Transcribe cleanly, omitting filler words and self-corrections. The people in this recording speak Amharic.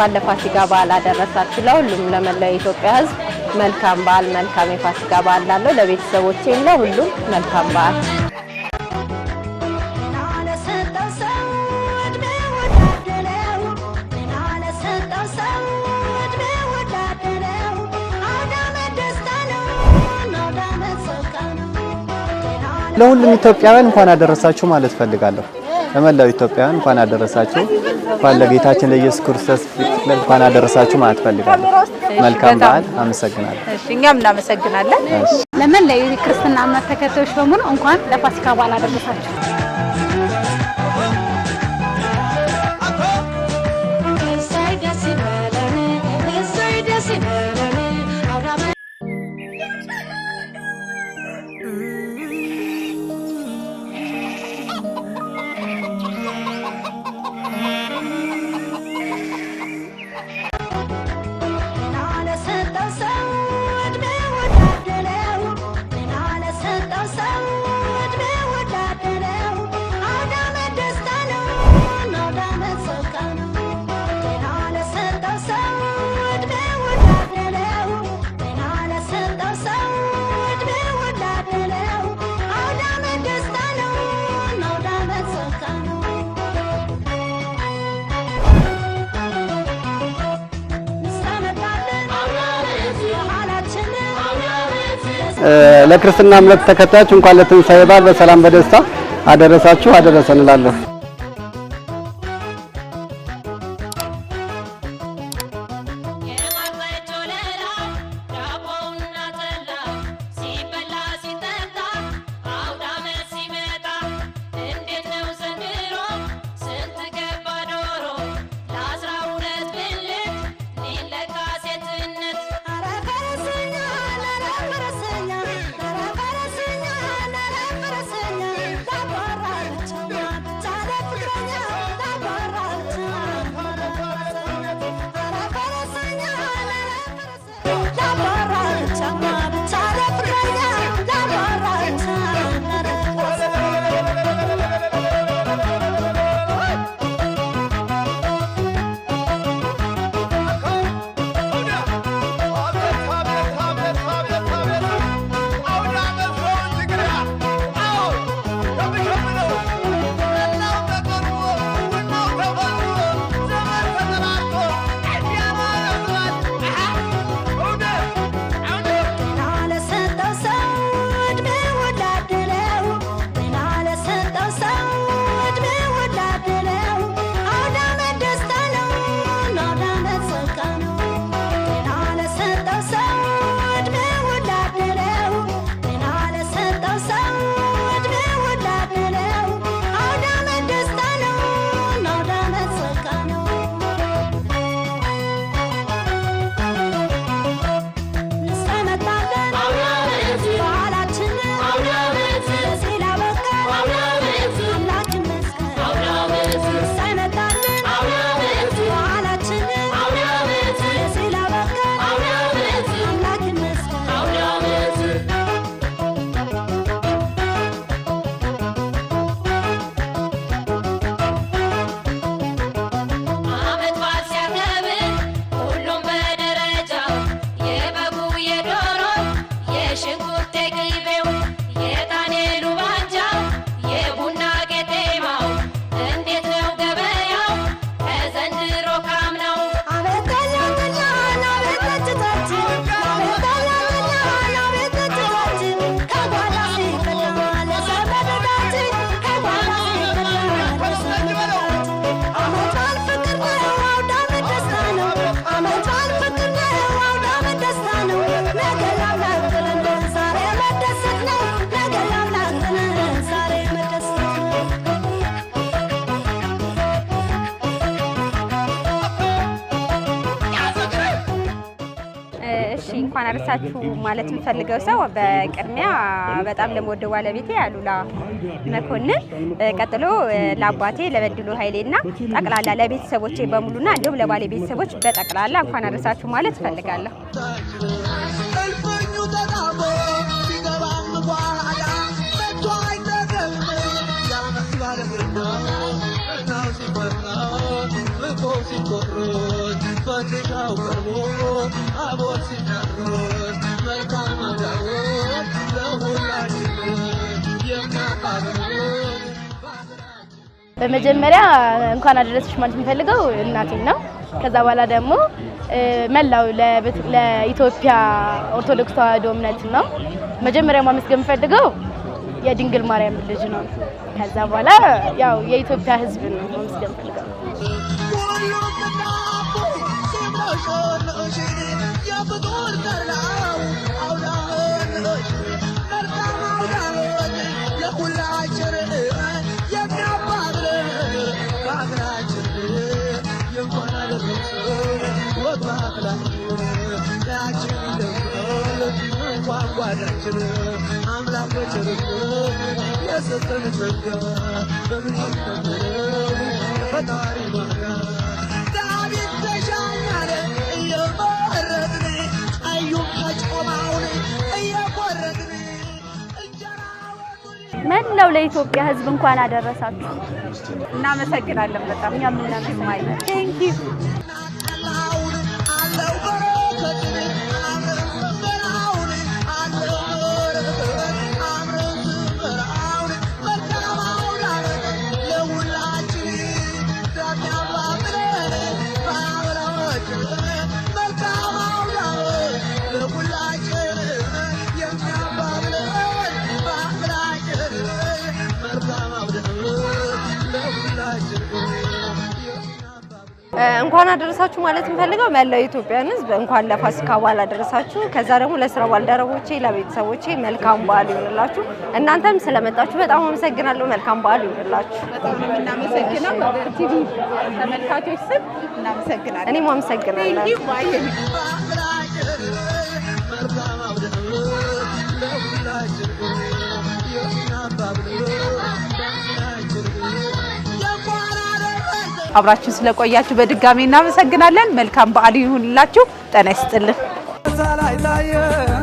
እንኳን ለፋሲካ በዓል አደረሳችሁ። ለሁሉም ለመላው የኢትዮጵያ ሕዝብ መልካም በዓል፣ መልካም የፋሲካ በዓል ላለው ለቤተሰቦቼም ለሁሉም መልካም በዓል። ለሁሉም ኢትዮጵያውያን እንኳን አደረሳችሁ ማለት ፈልጋለሁ። ለመላው ኢትዮጵያውያን እንኳን አደረሳችሁ። እንኳን ለጌታችን ለኢየሱስ ክርስቶስ እንኳን አደረሳችሁ ማለት ፈልጋለሁ። መልካም በዓል። አመሰግናለሁ። እሺ እኛም እናመሰግናለን። ለመላው የክርስትና እምነት ተከታዮች በሙሉ እንኳን ለፋሲካ በዓል አደረሳችሁ። ለክርስትና እምነት ተከታዮች እንኳን ለትንሳኤ በዓል በሰላም በደስታ አደረሳችሁ አደረሰን እላለሁ። እንኳን አደረሳችሁ ማለት የምፈልገው ሰው በቅድሚያ በጣም ለምወደው ባለቤቴ አሉላ መኮንን፣ ቀጥሎ ለአባቴ ለበድሉ ኃይሌና ጠቅላላ ለቤተሰቦቼ በሙሉና እንዲሁም ለባሌ ቤተሰቦች በጠቅላላ እንኳን አደረሳችሁ ማለት ፈልጋለሁ። Now በመጀመሪያ እንኳን አደረሰሽ ማለት የምፈልገው እናቴ ነው። ከዛ በኋላ ደግሞ መላው ለኢትዮጵያ ኦርቶዶክስ ተዋሕዶ እምነት ነው። መጀመሪያ ማመስገን የምፈልገው የድንግል ማርያም ልጅ ነው። ከዛ በኋላ ያው የኢትዮጵያ ሕዝብ ነው ማመስገን የምፈልገው። መላው ለኢትዮጵያ ሕዝብ እንኳን አደረሳችሁ። እናመሰግናለን በጣም እኛም እናመሰግናለን። ቴንክ ዩ እንኳን አደረሳችሁ ማለት እንፈልገው መላው ኢትዮጵያን ሕዝብ እንኳን ለፋሲካ በዓል አደረሳችሁ። ከዛ ደግሞ ለስራ ባልደረቦቼ ለቤተሰቦቼ መልካም በዓል ይሁንላችሁ። እናንተም ስለመጣችሁ በጣም አመሰግናለሁ። መልካም በዓል ይሁንላችሁ። በጣም እናመሰግናለን። በቲቪ ተመልካቾች ስም እናመሰግናለን። እኔም አመሰግናለሁ። አብራችሁ ስለቆያችሁ በድጋሚ እናመሰግናለን። መልካም በዓል ይሁንላችሁ። ጤና ይስጥልን።